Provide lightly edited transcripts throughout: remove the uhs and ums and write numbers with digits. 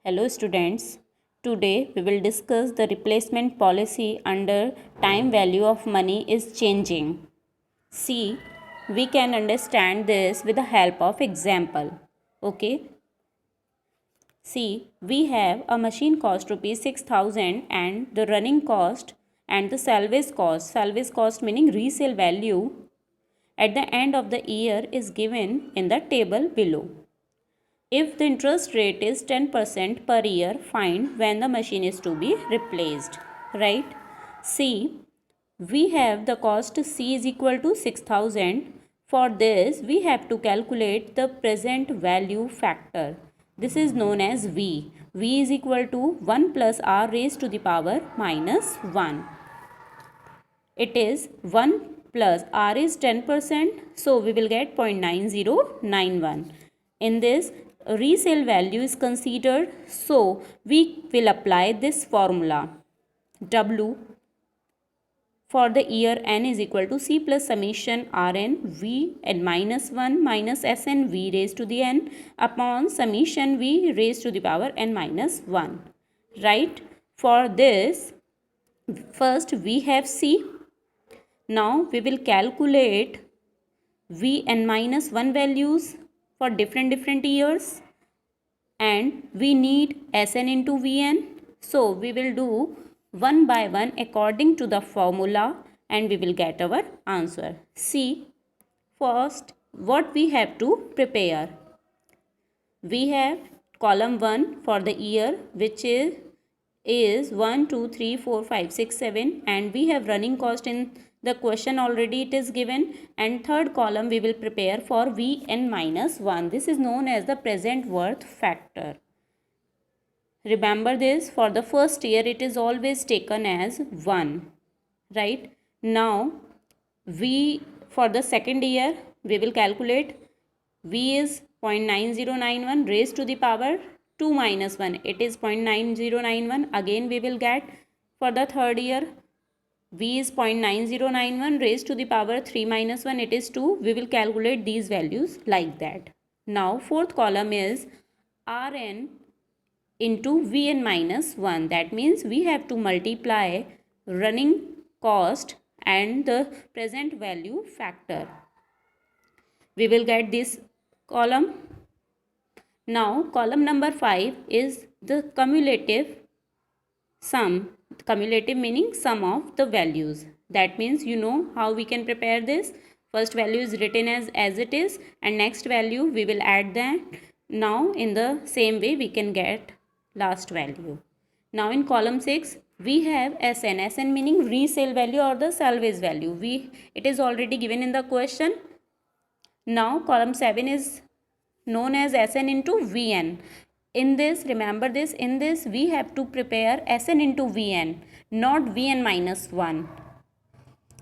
Hello students, today we will discuss the replacement policy under time value of money is changing. See, we can understand this with the help of example. Okay, see, we have a machine cost rupees 6,000 and the running cost and the salvage cost meaning resale value at the end of the year is given in the table below. If the interest rate is 10% per year, find when the machine is to be replaced. Right? C. We have the cost C is equal to 6,000. For this, we have to calculate the present value factor. This is known as V. V is equal to 1 plus R raised to the power minus 1. It is 1 plus R is 10%, so we will get 0.9091. In this, resale value is considered, so we will apply this formula. W for the year n is equal to C plus summation Rn V n minus 1 minus Sn V raised to the n upon summation V raised to the power n minus 1. Right? For this, first we have C. Now we will calculate Vn minus 1 values for different years and we need Sn into Vn. So we will do one by one according to the formula and we will get our answer. See, first what we have to prepare. We have column 1 for the year which is 1, 2, 3, 4, 5, 6, 7 and we have running cost in the question already it is given, and third column we will prepare for Vn minus 1. This is known as the present worth factor. Remember this, for the first year it is always taken as 1. Right? Now for the second year we will calculate V is 0.9091 raised to the power 2 minus 1. It is 0.9091. Again we will get for the third year V is 0.9091 raised to the power 3 minus 1. It is 2. We will calculate these values like that. Now fourth column is Rn into Vn minus 1. That means we have to multiply running cost and the present value factor. We will get this column. Now column number 5 is the cumulative sum. Cumulative meaning sum of the values. That means you know how we can prepare this. First value is written as it is and next value we will add that. Now in the same way we can get last value. Now in column 6 we have Sn. Sn meaning resale value or the salvage value. It is already given in the question. Now column 7 is known as Sn into Vn. In this, remember this, in this we have to prepare Sn into Vn, not Vn minus 1.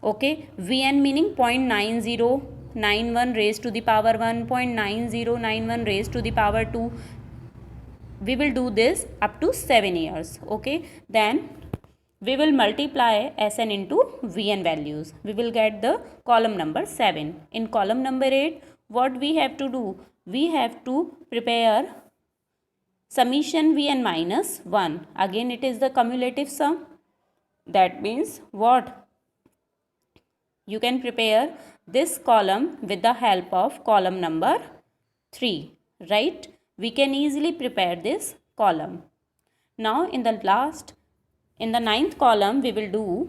Okay, Vn meaning 0.9091 raised to the power 1, 0.9091 raised to the power 2. We will do this up to 7 years. Okay, then we will multiply Sn into Vn values. We will get the column number 7. In column number 8, what we have to do? We have to prepare summation Vn minus 1. Again it is the cumulative sum. That means what? You can prepare this column with the help of column number 3. Right? We can easily prepare this column. Now in the ninth column we will do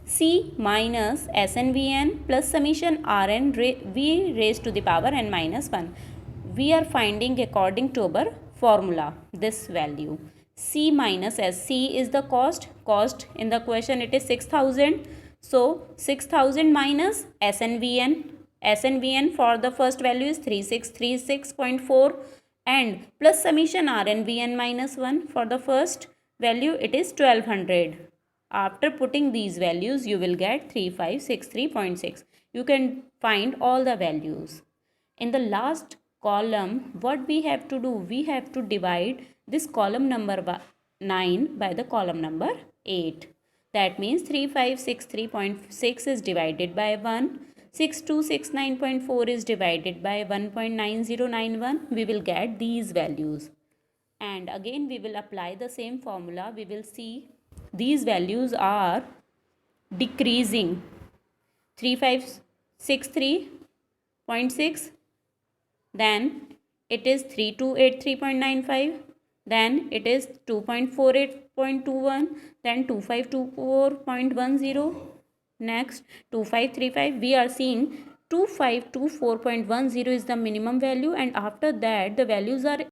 C minus SNVN plus summation Rn V raised to the power n minus 1. We are finding according to our formula this value. C minus S. C is the cost in the question it is 6,000. So 6,000 minus SNVN for the first value is 3636.4 and plus summation RNVN minus 1 for the first value it is 1200. After putting these values you will get 3563.6. You can find all the values. In the last column, what we have to do? We have to divide this column number 9 by the column number 8. That means 3563.6 is divided by 1. 6269.4 is divided by 1.9091. We will get these values. and again we will apply the same formula. We will see these values are decreasing. 3563.6, then it is 3283.95, then it is 2.48.21, then 2524.10, next 2535. We are seeing 2524.10 is the minimum value, and after that the values are